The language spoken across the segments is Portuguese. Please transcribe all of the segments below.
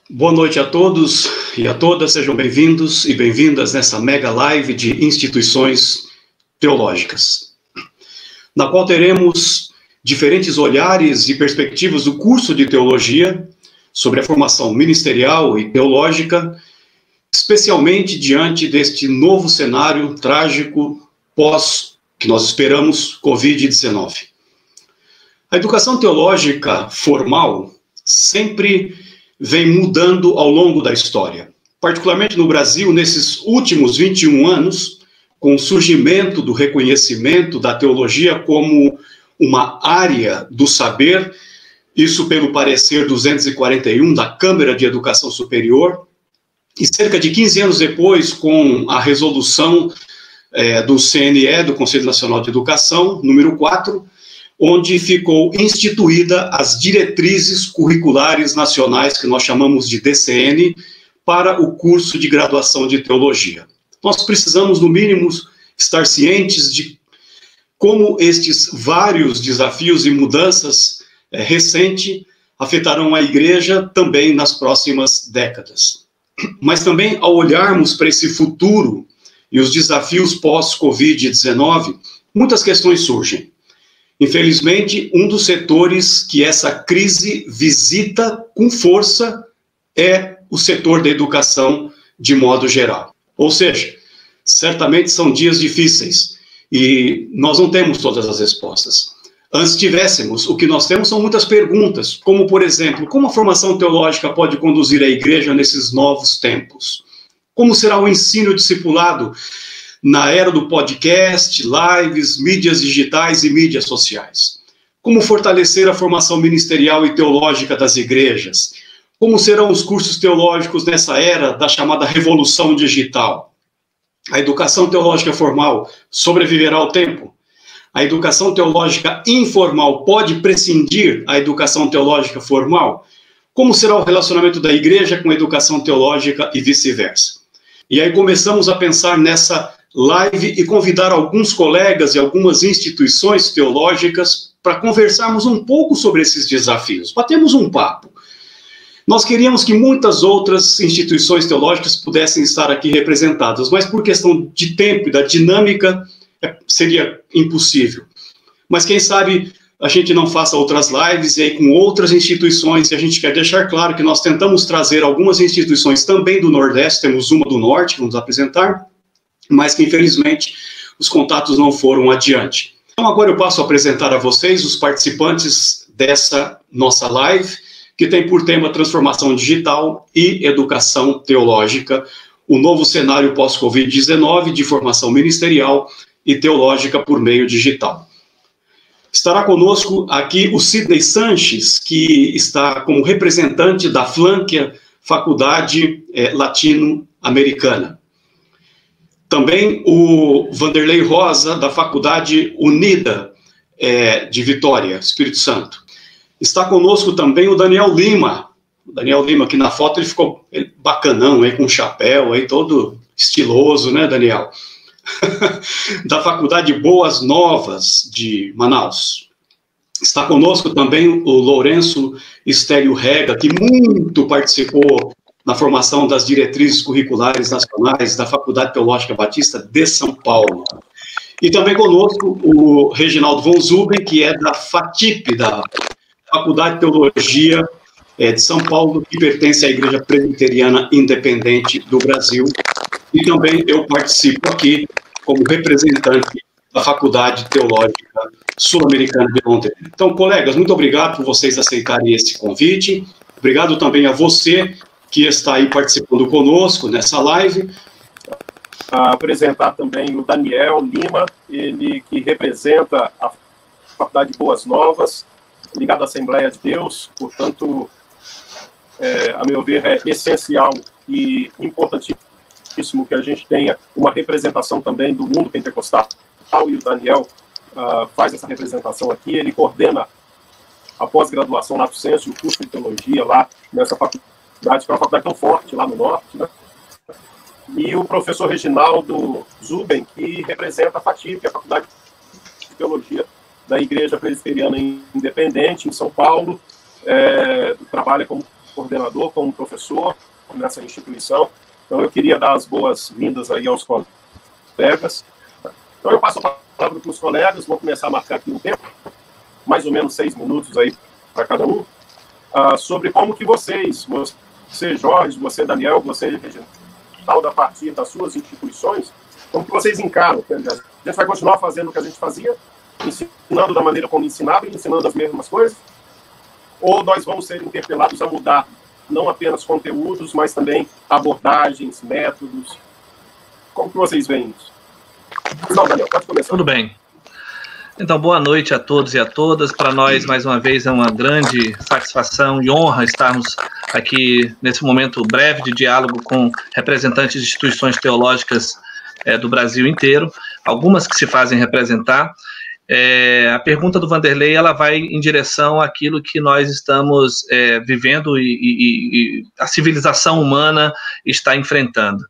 Boa noite a todos e a todas, sejam bem-vindos e bem-vindas nessa mega live de instituições teológicas, na qual teremos diferentes olhares e perspectivas do curso de teologia sobre a formação ministerial e teológica, especialmente diante deste novo cenário trágico pós, que nós esperamos, Covid-19. A educação teológica formal sempre vem mudando ao longo da história, particularmente no Brasil, nesses últimos 21 anos, com o surgimento do reconhecimento da teologia como uma área do saber, isso pelo parecer 241 da Câmara de Educação Superior, e cerca de 15 anos depois, com a resolução do CNE, do Conselho Nacional de Educação, número 4, onde ficou instituída as diretrizes curriculares nacionais, que nós chamamos de DCN, para o curso de graduação de teologia. Nós precisamos, no mínimo, estar cientes de como estes vários desafios e mudanças recentes afetarão a igreja também nas próximas décadas. Mas também, ao olharmos para esse futuro e os desafios pós-Covid-19, muitas questões surgem. Infelizmente, um dos setores que essa crise visita com força é o setor da educação de modo geral. Ou seja, certamente são dias difíceis e nós não temos todas as respostas. Antes tivéssemos, o que nós temos são muitas perguntas, como, por exemplo, como a formação teológica pode conduzir a igreja nesses novos tempos? Como será o ensino discipulado na era do podcast, lives, mídias digitais e mídias sociais? Como fortalecer a formação ministerial e teológica das igrejas? Como serão os cursos teológicos nessa era da chamada revolução digital? A educação teológica formal sobreviverá ao tempo? A educação teológica informal pode prescindir da educação teológica formal? Como será o relacionamento da igreja com a educação teológica e vice-versa? E aí começamos a pensar nessa live e convidar alguns colegas e algumas instituições teológicas para conversarmos um pouco sobre esses desafios. Batemos um papo. Nós queríamos que muitas outras instituições teológicas pudessem estar aqui representadas, mas por questão de tempo e da dinâmica, seria impossível. Mas quem sabe a gente não faça outras lives e aí com outras instituições, e a gente quer deixar claro que nós tentamos trazer algumas instituições também do Nordeste, temos uma do Norte que vamos apresentar, mas que infelizmente os contatos não foram adiante. Então agora eu passo a apresentar a vocês os participantes dessa nossa live, que tem por tema transformação digital e educação teológica, o novo cenário pós-Covid-19 de formação ministerial e teológica por meio digital. Estará conosco aqui o Sidney Sanches, que está como representante da Flanquia Faculdade Latino-Americana. Também o Vanderlei Rosa, da Faculdade Unida de Vitória, Espírito Santo. Está conosco também o Daniel Lima. O Daniel Lima, que na foto ele ficou bacanão, aí, com um chapéu, aí, todo estiloso, né, Daniel? Da Faculdade Boas Novas de Manaus. Está conosco também o Lourenço Estélio Rega, que muito participou na formação das diretrizes curriculares nacionais da Faculdade Teológica Batista de São Paulo. E também conosco o Reginaldo von Zuben, que é da FATIP, da Faculdade de Teologia de São Paulo, que pertence à Igreja Presbiteriana Independente do Brasil. E também eu participo aqui como representante da Faculdade Teológica Sul-Americana de Londrina. Então, colegas, muito obrigado por vocês aceitarem esse convite. Obrigado também a você que está aí participando conosco nessa live. Apresentar também o Daniel Lima, ele que representa a Faculdade Boas Novas, ligado à Assembleia de Deus, portanto, a meu ver, é essencial e importantíssimo que a gente tenha uma representação também do mundo pentecostal, e o Daniel faz essa representação aqui, ele coordena a pós-graduação Lato Sensu, o curso de teologia lá nessa faculdade, que é uma faculdade tão forte lá no Norte, né? E o professor Reginaldo Zuben, que representa a FATIP, a Faculdade de Teologia da Igreja Presbiteriana Independente, em São Paulo, trabalha como coordenador, como professor nessa instituição. Então, eu queria dar as boas-vindas aí aos colegas. Então, eu passo a palavra para os colegas, vou começar a marcar aqui um tempo, mais ou menos 6 minutos aí para cada um, sobre como que você, Jorge, você, Daniel, você, Reginaldo, a partir das suas instituições, como que vocês encaram? A gente vai continuar fazendo o que a gente fazia, ensinando da maneira como ensinava e ensinando as mesmas coisas, ou nós vamos ser interpelados a mudar não apenas conteúdos, mas também abordagens, métodos? Como que vocês veem isso? Não, Daniel, pode começar. Tudo bem. Então, boa noite a todos e a todas. Para nós, mais uma vez, é uma grande satisfação e honra estarmos aqui nesse momento breve de diálogo com representantes de instituições teológicas do Brasil inteiro, algumas que se fazem representar. A pergunta do Vanderlei, ela vai em direção àquilo que nós estamos vivendo e a civilização humana está enfrentando.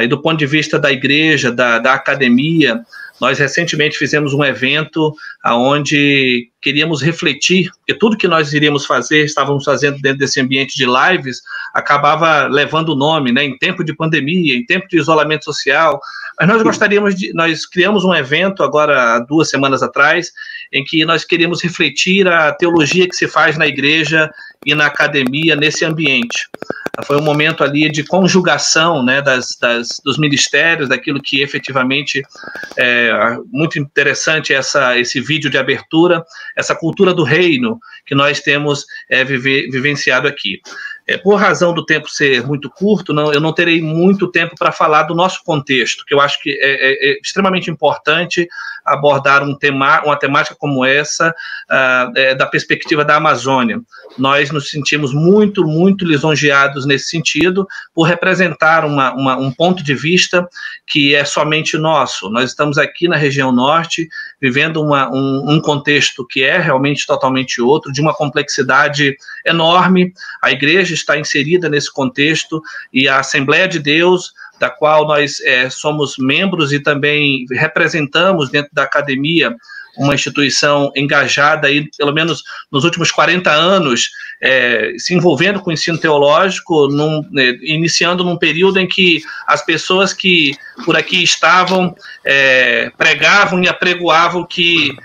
E do ponto de vista da igreja, da academia, nós recentemente fizemos um evento onde queríamos refletir, porque tudo que nós iríamos fazer, estávamos fazendo dentro desse ambiente de lives, acabava levando o nome, né, em tempo de pandemia, em tempo de isolamento social. Mas nós criamos um evento agora, há 2 semanas atrás, em que nós queríamos refletir a teologia que se faz na igreja e na academia nesse ambiente. Foi um momento ali de conjugação, né, dos ministérios, daquilo que efetivamente é muito interessante, esse vídeo de abertura, essa cultura do reino que nós temos vivenciado aqui. Por razão do tempo ser muito curto, eu não terei muito tempo para falar do nosso contexto, que eu acho que é extremamente importante abordar uma temática como essa, da perspectiva da Amazônia. Nós nos sentimos muito, muito lisonjeados nesse sentido, por representar um ponto de vista que é somente nosso. Nós estamos aqui na região norte, vivendo um contexto que é realmente totalmente outro, de uma complexidade enorme. A igreja está inserida nesse contexto e a Assembleia de Deus, da qual nós somos membros e também representamos dentro da academia, uma instituição engajada aí, pelo menos nos últimos 40 anos, se envolvendo com o ensino teológico, iniciando num período em que as pessoas que por aqui estavam pregavam e apregoavam que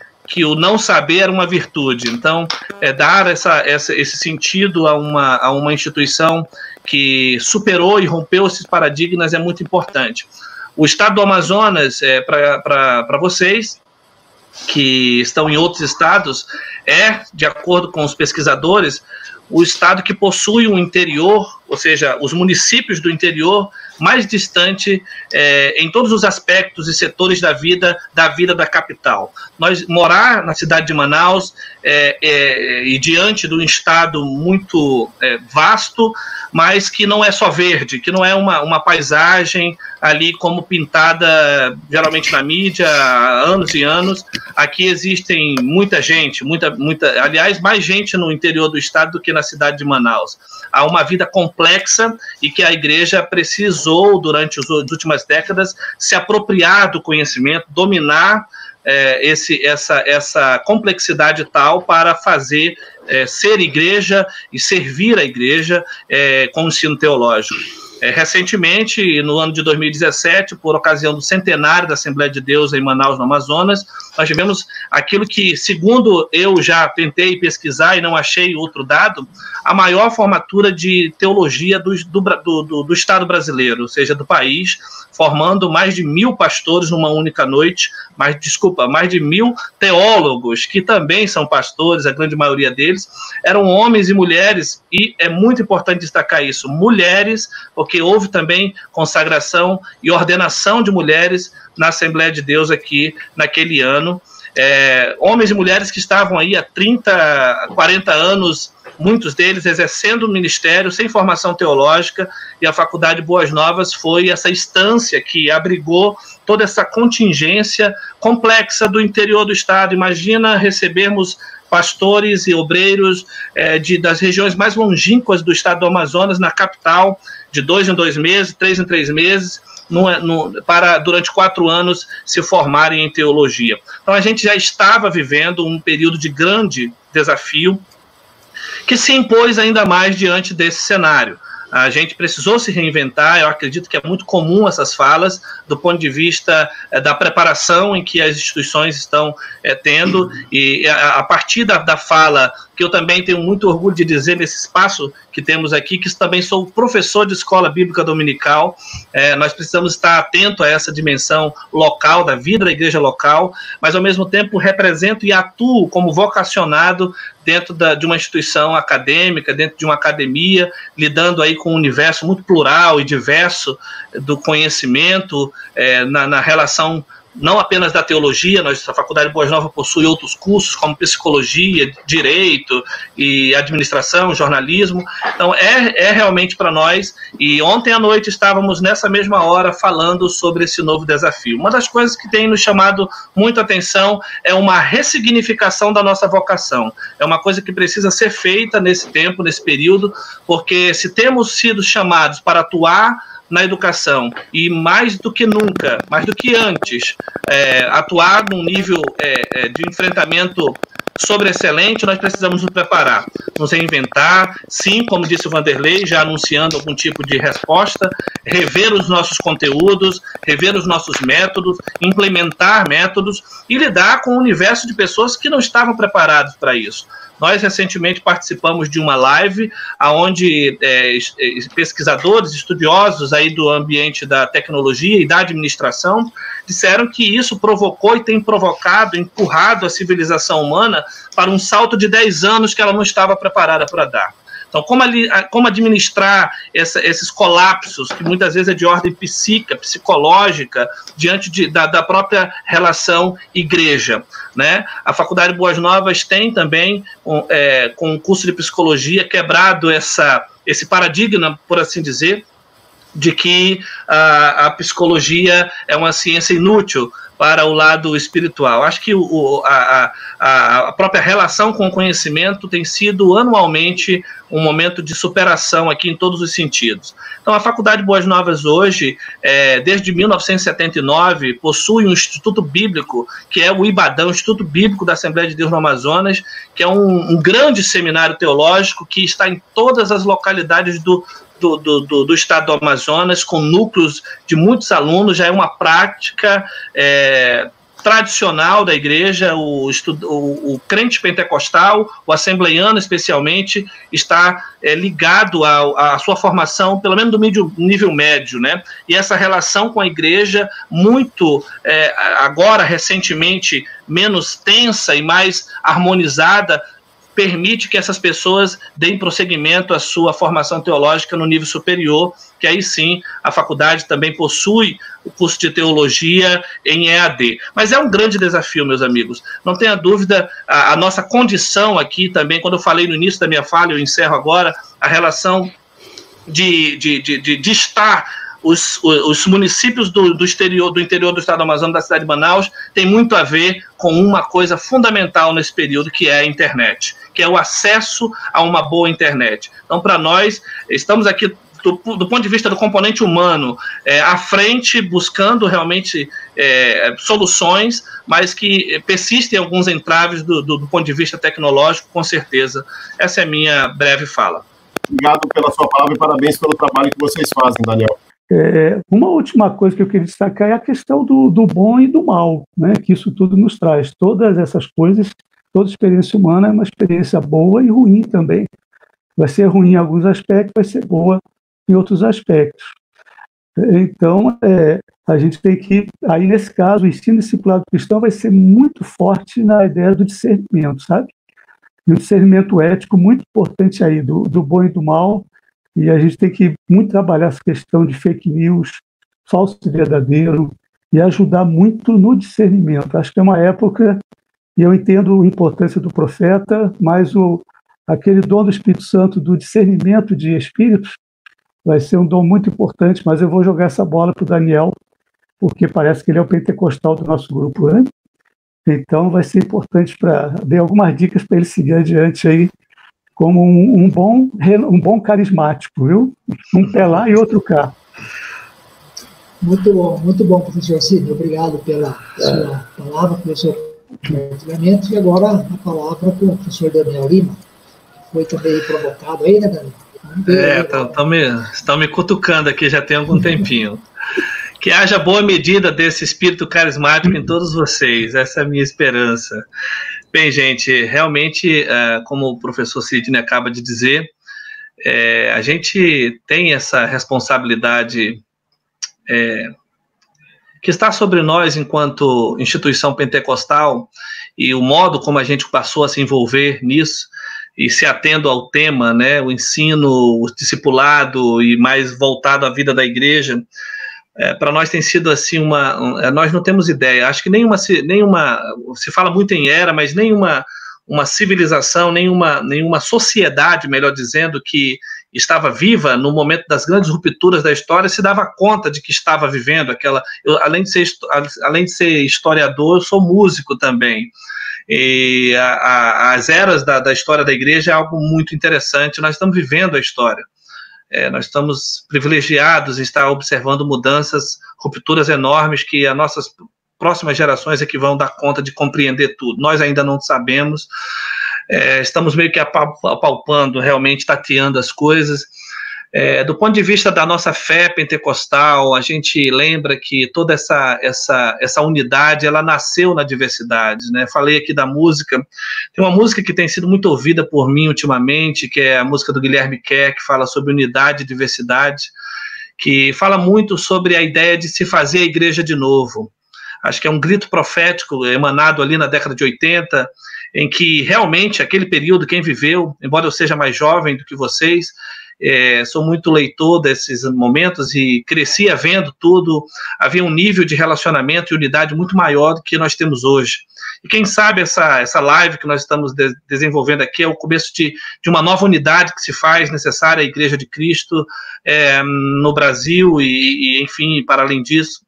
o não saber era uma virtude. Então, dar esse sentido a uma instituição que superou e rompeu esses paradigmas é muito importante. O estado do Amazonas, para vocês que estão em outros estados, de acordo com os pesquisadores, o estado que possui um interior, ou seja, os municípios do interior mais distante em todos os aspectos e setores da vida da capital. Nós morar na cidade de Manaus e diante de um estado muito vasto, mas que não é só verde, que não é uma paisagem ali como pintada geralmente na mídia há anos e anos. Aqui existem muita gente, aliás, mais gente no interior do estado do que na cidade de Manaus. Há uma vida complexa e que a igreja precisou, durante as últimas décadas, se apropriar do conhecimento, dominar essa complexidade tal para fazer ser igreja e servir a igreja com o ensino teológico. Recentemente, no ano de 2017, por ocasião do centenário da Assembleia de Deus em Manaus, no Amazonas, nós tivemos aquilo que, segundo eu já tentei pesquisar e não achei outro dado, a maior formatura de teologia do Estado brasileiro, ou seja, do país, formando mais de 1.000 pastores numa única noite, mais de 1.000 teólogos, que também são pastores, a grande maioria deles, eram homens e mulheres, e é muito importante destacar isso, mulheres, porque houve também consagração e ordenação de mulheres na Assembleia de Deus aqui naquele ano. Homens e mulheres que estavam aí há 30, 40 anos, muitos deles exercendo o ministério sem formação teológica, e a Faculdade Boas Novas foi essa instância que abrigou toda essa contingência complexa do interior do estado. Imagina recebermos pastores e obreiros das regiões mais longínquas do estado do Amazonas, na capital, de 2 em 2 meses, 3 em 3 meses, para durante 4 anos se formarem em teologia. Então a gente já estava vivendo um período de grande desafio, que se impôs ainda mais diante desse cenário. A gente precisou se reinventar, eu acredito que é muito comum essas falas, do ponto de vista da preparação em que as instituições estão tendo, e a partir da fala, que eu também tenho muito orgulho de dizer nesse espaço que temos aqui, que também sou professor de escola bíblica dominical, nós precisamos estar atento a essa dimensão local, da vida da igreja local, mas ao mesmo tempo represento e atuo como vocacionado dentro de uma instituição acadêmica, dentro de uma academia, lidando aí com um universo muito plural e diverso do conhecimento, na relação não apenas da teologia. A Faculdade Boas Novas possui outros cursos, como psicologia, direito e administração, jornalismo. Então, é realmente para nós, e ontem à noite estávamos nessa mesma hora falando sobre esse novo desafio. Uma das coisas que tem nos chamado muito a atenção é uma ressignificação da nossa vocação. É uma coisa que precisa ser feita nesse tempo, nesse período, porque se temos sido chamados para atuar na educação, e mais do que nunca, mais do que antes, atuar num nível de enfrentamento sobreexcelente, nós precisamos nos preparar, nos reinventar, sim, como disse o Vanderlei, já anunciando algum tipo de resposta, rever os nossos conteúdos, rever os nossos métodos, implementar métodos e lidar com um universo de pessoas que não estavam preparados para isso. Nós recentemente participamos de uma live onde pesquisadores, estudiosos aí do ambiente da tecnologia e da administração disseram que isso provocou e tem provocado, empurrado a civilização humana para um salto de 10 anos que ela não estava preparada para dar. Então, como administrar esses colapsos, que muitas vezes é de ordem psíquica, psicológica, diante da própria relação igreja, né? A Faculdade Boas Novas tem também, com o curso de psicologia, quebrado esse paradigma, por assim dizer, de que a psicologia é uma ciência inútil para o lado espiritual. Acho que a própria relação com o conhecimento tem sido anualmente um momento de superação aqui em todos os sentidos. Então, a Faculdade Boas Novas hoje, desde 1979, possui um instituto bíblico, que é o IBADAM, o Instituto Bíblico da Assembleia de Deus no Amazonas, que é um grande seminário teológico que está em todas as localidades do estado do Amazonas, com núcleos de muitos alunos. Já é uma prática tradicional da igreja. O crente pentecostal, o assembleiano especialmente, está ligado à sua formação, pelo menos do nível médio, né? E essa relação com a igreja, muito, agora, recentemente, menos tensa e mais harmonizada, permite que essas pessoas deem prosseguimento à sua formação teológica no nível superior, que aí sim a faculdade também possui o curso de teologia em EAD. Mas é um grande desafio, meus amigos. Não tenha dúvida, a nossa condição aqui também, quando eu falei no início da minha fala, eu encerro agora, a relação de estar... Os municípios do interior do estado do Amazonas, da cidade de Manaus, tem muito a ver com uma coisa fundamental nesse período, que é a internet, que é o acesso a uma boa internet. Então, para nós, estamos aqui do ponto de vista do componente humano, à frente, buscando realmente soluções, mas que persistem alguns entraves do ponto de vista tecnológico, com certeza. Essa é a minha breve fala. Obrigado pela sua palavra e parabéns pelo trabalho que vocês fazem, Daniel. Uma última coisa que eu queria destacar é a questão do bom e do mal, né, que isso tudo nos traz. Todas essas coisas, toda experiência humana é uma experiência boa e ruim também. Vai ser ruim em alguns aspectos, vai ser boa em outros aspectos. Então, a gente tem que, aí nesse caso, o ensino discipulado cristão vai ser muito forte na ideia do discernimento, sabe? E o discernimento ético muito importante aí, do bom e do mal. E a gente tem que muito trabalhar essa questão de fake news, falso e verdadeiro, e ajudar muito no discernimento. Acho que é uma época, e eu entendo a importância do profeta, mas aquele dom do Espírito Santo, do discernimento de espíritos, vai ser um dom muito importante, mas eu vou jogar essa bola para o Daniel, porque parece que ele é o pentecostal do nosso grupo, né? Então vai ser importante para dar algumas dicas para ele seguir adiante aí, como um bom carismático, viu? Um pé lá e outro cá. Muito bom, professor Sidney. Obrigado pela sua palavra, pelo seu compartilhamento. E agora a palavra para o professor Daniel Lima. foi também provocado aí, né, Danilo? Estão me cutucando aqui já tem algum tempinho. Que haja boa medida desse espírito carismático em todos vocês, essa é a minha esperança. Bem, gente, realmente, como o professor Sidney acaba de dizer, a gente tem essa responsabilidade que está sobre nós enquanto instituição pentecostal, e o modo como a gente passou a se envolver nisso, e se atendo ao tema, né, o ensino, o discipulado, e mais voltado à vida da igreja, para nós tem sido assim nós não temos ideia, acho que nenhuma se fala muito em era, mas nenhuma civilização, nenhuma sociedade, melhor dizendo, que estava viva no momento das grandes rupturas da história, se dava conta de que estava vivendo aquela... Além de ser historiador, eu sou músico também. E as eras da história da igreja é algo muito interessante. Nós estamos vivendo a história. Nós estamos privilegiados em estar observando mudanças, rupturas enormes que as nossas próximas gerações é que vão dar conta de compreender tudo. Nós ainda não sabemos. Estamos meio que apalpando, realmente tateando as coisas. Do ponto de vista da nossa fé pentecostal, a gente lembra que toda essa unidade, ela nasceu na diversidade, né? Falei aqui da música, tem uma música que tem sido muito ouvida por mim ultimamente, que é a música do Guilherme Kerr, que fala sobre unidade e diversidade, que fala muito sobre a ideia de se fazer a igreja de novo. Acho que é um grito profético emanado ali na década de 80, em que realmente aquele período, quem viveu, embora eu seja mais jovem do que vocês, sou muito leitor desses momentos e crescia vendo tudo, havia um nível de relacionamento e unidade muito maior do que nós temos hoje. E quem sabe essa live que nós estamos desenvolvendo aqui é o começo de uma nova unidade que se faz necessária à Igreja de Cristo no Brasil e enfim, para além disso.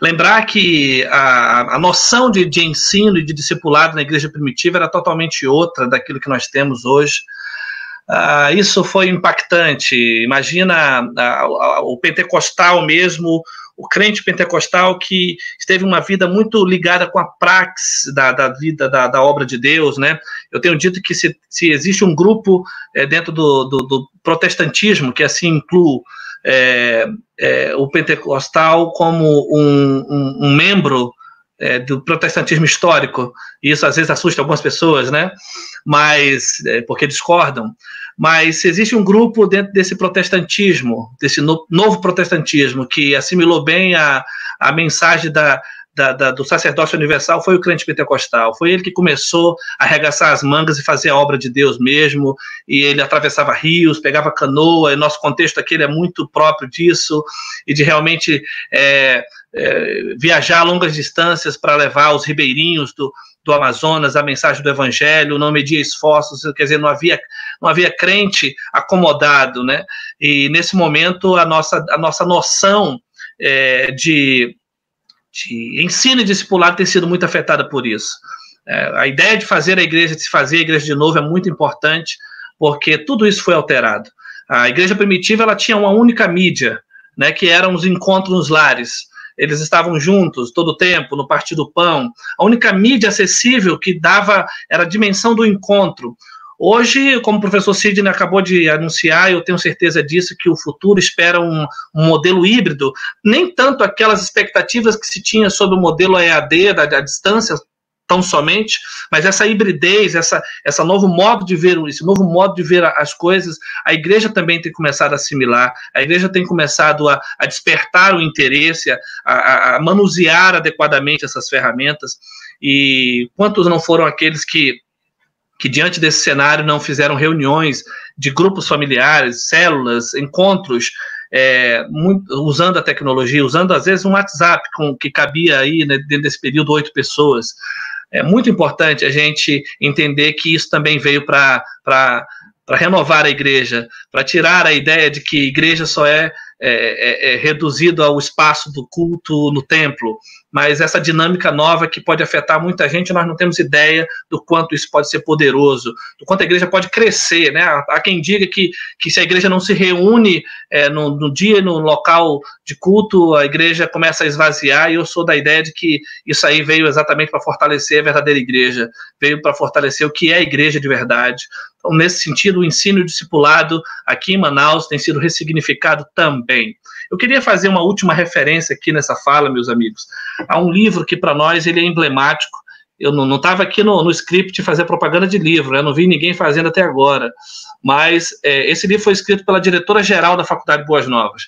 Lembrar que a noção de ensino e de discipulado na igreja primitiva era totalmente outra daquilo que nós temos hoje. Isso foi impactante. Imagina o pentecostal mesmo, o crente pentecostal que teve uma vida muito ligada com a praxis da vida, da obra de Deus, né? Eu tenho dito que se existe um grupo dentro do protestantismo, que assim inclui o pentecostal como um membro do protestantismo histórico, e isso às vezes assusta algumas pessoas, né? Mas porque discordam. Mas existe um grupo dentro desse protestantismo, desse novo protestantismo, que assimilou bem a mensagem do sacerdócio universal, foi o crente pentecostal. Foi ele que começou a arregaçar as mangas e fazer a obra de Deus mesmo, e ele atravessava rios, pegava canoa, e nosso contexto aqui é muito próprio disso, e de realmente viajar a longas distâncias para levar aos ribeirinhos do Amazonas a mensagem do evangelho, não media esforços, quer dizer, não havia crente acomodado, né? E nesse momento a nossa noção de ensino e discipulado tem sido muito afetada por isso. A ideia de se fazer a igreja de novo é muito importante, porque tudo isso foi alterado. A igreja primitiva ela tinha uma única mídia, né, que eram os encontros nos lares. Eles estavam juntos todo o tempo, no partir do pão. A única mídia acessível que dava era a dimensão do encontro. Hoje, como o professor Sidney acabou de anunciar, eu tenho certeza disso, que o futuro espera um modelo híbrido, nem tanto aquelas expectativas que se tinha sobre o modelo EAD, da distância, tão somente, mas essa hibridez, esse novo modo de ver as coisas, a igreja também tem começado a assimilar, a igreja tem começado a despertar o interesse, a manusear adequadamente essas ferramentas, e quantos não foram aqueles que diante desse cenário não fizeram reuniões de grupos familiares, células, encontros, usando a tecnologia, usando às vezes um WhatsApp que cabia aí, né, dentro desse período 8 pessoas. É muito importante a gente entender que isso também veio para renovar a igreja, para tirar a ideia de que a igreja só é reduzido ao espaço do culto no templo, mas essa dinâmica nova que pode afetar muita gente, nós não temos ideia do quanto isso pode ser poderoso, do quanto a igreja pode crescer, né? Há quem diga que se a igreja não se reúne no dia, no local de culto, a igreja começa a esvaziar, e eu sou da ideia de que isso aí veio exatamente para fortalecer a verdadeira igreja, veio para fortalecer o que é a igreja de verdade. nesse sentido, o ensino e o discipulado aqui em Manaus tem sido ressignificado também. Eu queria fazer uma última referência aqui nessa fala, meus amigos, a um livro que para nós ele é emblemático. Eu não estava aqui no script fazer propaganda de livro, eu não vi ninguém fazendo até agora, mas esse livro foi escrito pela diretora-geral da Faculdade Boas Novas,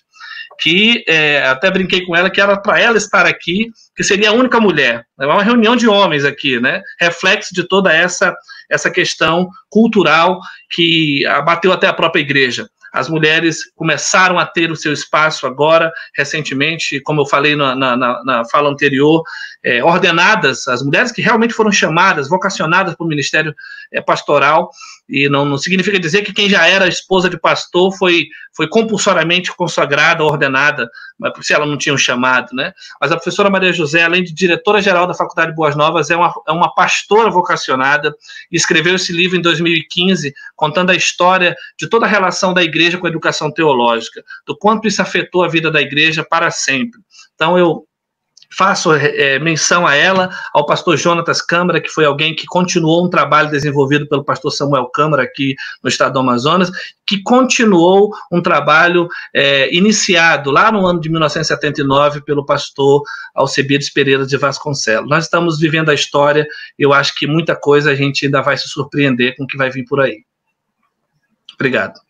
que até brinquei com ela que era para ela estar aqui, que seria a única mulher. É uma reunião de homens aqui, né? Reflexo de toda essa questão cultural que abateu até a própria igreja. As mulheres começaram a ter o seu espaço agora, recentemente, como eu falei na fala anterior, ordenadas, as mulheres que realmente foram chamadas, vocacionadas para o ministério pastoral, e não significa dizer que quem já era esposa de pastor foi compulsoriamente consagrada, ordenada, se ela não tinha um chamado, né? Mas a professora Maria José, além de diretora-geral da Faculdade Boas Novas, é uma pastora vocacionada, e escreveu esse livro em 2015, contando a história de toda a relação da igreja com a educação teológica, do quanto isso afetou a vida da igreja para sempre. Então, eu faço menção a ela, ao pastor Jonatas Câmara, que foi alguém que continuou um trabalho desenvolvido pelo pastor Samuel Câmara aqui no estado do Amazonas, que continuou um trabalho iniciado lá no ano de 1979 pelo pastor Alcebiades Pereira de Vasconcelos. Nós estamos vivendo a história, eu acho que muita coisa a gente ainda vai se surpreender com o que vai vir por aí. Obrigado.